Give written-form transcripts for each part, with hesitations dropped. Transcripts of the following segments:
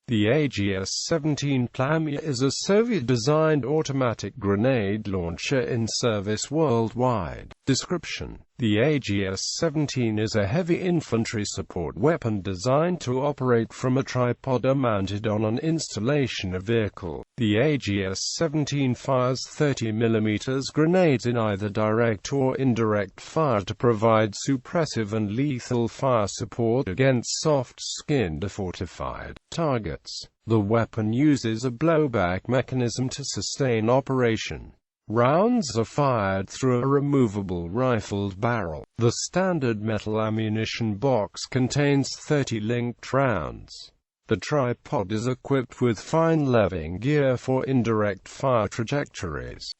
The AGS-17 Plamya is a Soviet-designed automatic grenade launcher in service worldwide. Description: the AGS-17 is a heavy infantry support weapon designed to operate from a tripod or mounted on an installation or vehicle. The AGS-17 fires 30 mm grenades in either direct or indirect fire to provide suppressive and lethal fire support against soft-skinned or fortified targets. The weapon uses a blowback mechanism to sustain operation. Rounds are fired through a removable rifled barrel. The standard metal ammunition box contains 30 linked rounds. The tripod is equipped with fine leveling gear for indirect fire trajectories.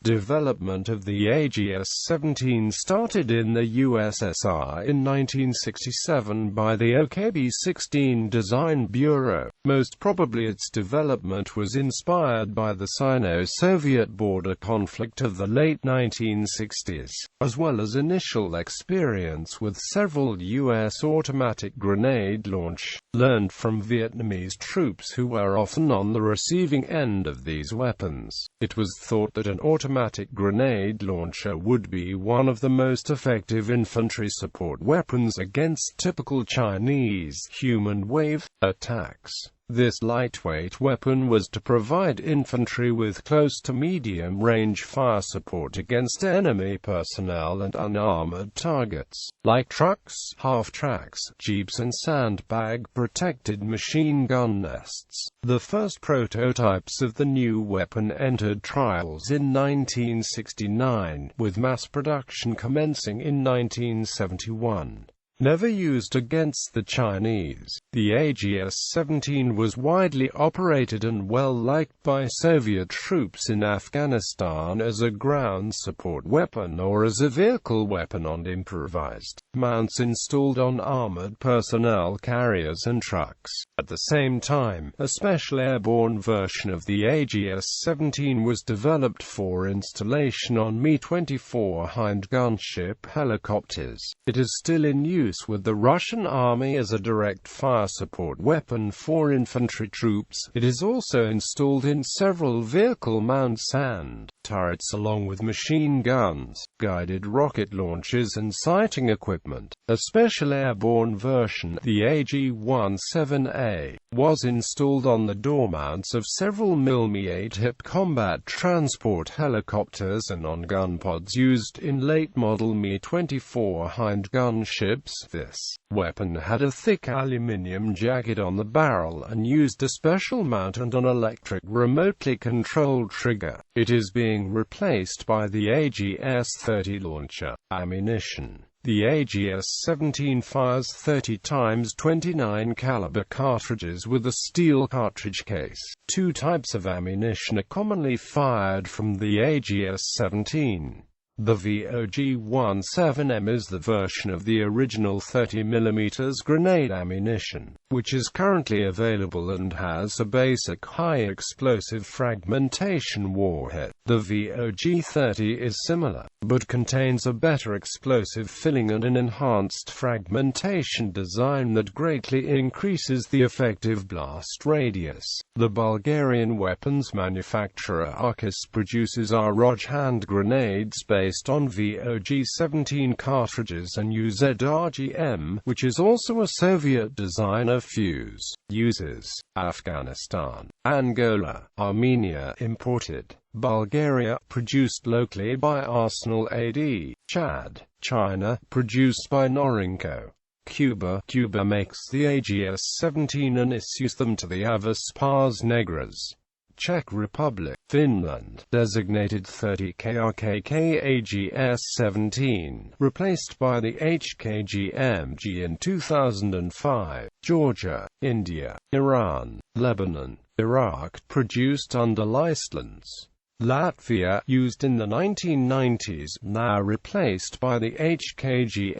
Development of the AGS-17 started in the USSR in 1967 by the OKB-16 Design Bureau. Most probably its development was inspired by the Sino-Soviet border conflict of the late 1960s, as well as initial experience with several U.S. automatic grenade launch, learned from Vietnamese troops who were often on the receiving end of these weapons. It was thought that an automatic grenade launcher would be one of the most effective infantry support weapons against typical Chinese human wave attacks. This lightweight weapon was to provide infantry with close to medium-range fire support against enemy personnel and unarmored targets, like trucks, half-tracks, jeeps and sandbag-protected machine gun nests. The first prototypes of the new weapon entered trials in 1969, with mass production commencing in 1971. Never used against the Chinese, the AGS-17 was widely operated and well-liked by Soviet troops in Afghanistan as a ground support weapon or as a vehicle weapon on improvised mounts installed on armored personnel carriers and trucks. At the same time, a special airborne version of the AGS-17 was developed for installation on Mi-24 Hind gunship helicopters. It is still in use with the Russian Army as a direct fire support weapon for infantry troops. It is also installed in several vehicle mounts and turrets along with machine guns, guided rocket launchers and sighting equipment. A special airborne version, the AG-17A, was installed on the door mounts of several Mi-8 HIP combat transport helicopters and on gun pods used in late-model Mi-24 Hind gunships. This weapon had a thick aluminium jacket on the barrel and used a special mount and an electric remotely controlled trigger. It is being replaced by the AGS-30 launcher. Ammunition: the AGS-17 fires 30 x 29 caliber cartridges with a steel cartridge case. Two types of ammunition are commonly fired from the AGS-17. The VOG-17M is the version of the original 30 mm grenade ammunition, which is currently available and has a basic high-explosive fragmentation warhead. The VOG-30 is similar, but contains a better explosive filling and an enhanced fragmentation design that greatly increases the effective blast radius. The Bulgarian weapons manufacturer Arcus produces ROG hand grenades based on VOG-17 cartridges and UZ-RGM, which is also a Soviet designer fuse. Uses: Afghanistan, Angola, Armenia imported, Bulgaria produced locally by Arsenal AD, Chad, China produced by Norinco, Cuba makes the AGS-17 and issues them to the Avispars Negras. Czech Republic, Finland, designated 30 KRKK AGS-17, replaced by the HKGMG in 2005. Georgia, India, Iran, Lebanon, Iraq, produced under license. Latvia, used in the 1990s, now replaced by the HKGMG.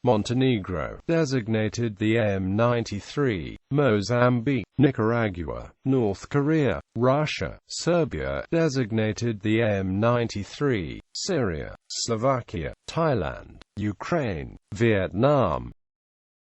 Montenegro, designated the M93, Mozambique, Nicaragua, North Korea, Russia, Serbia, designated the M93, Syria, Slovakia, Thailand, Ukraine, Vietnam,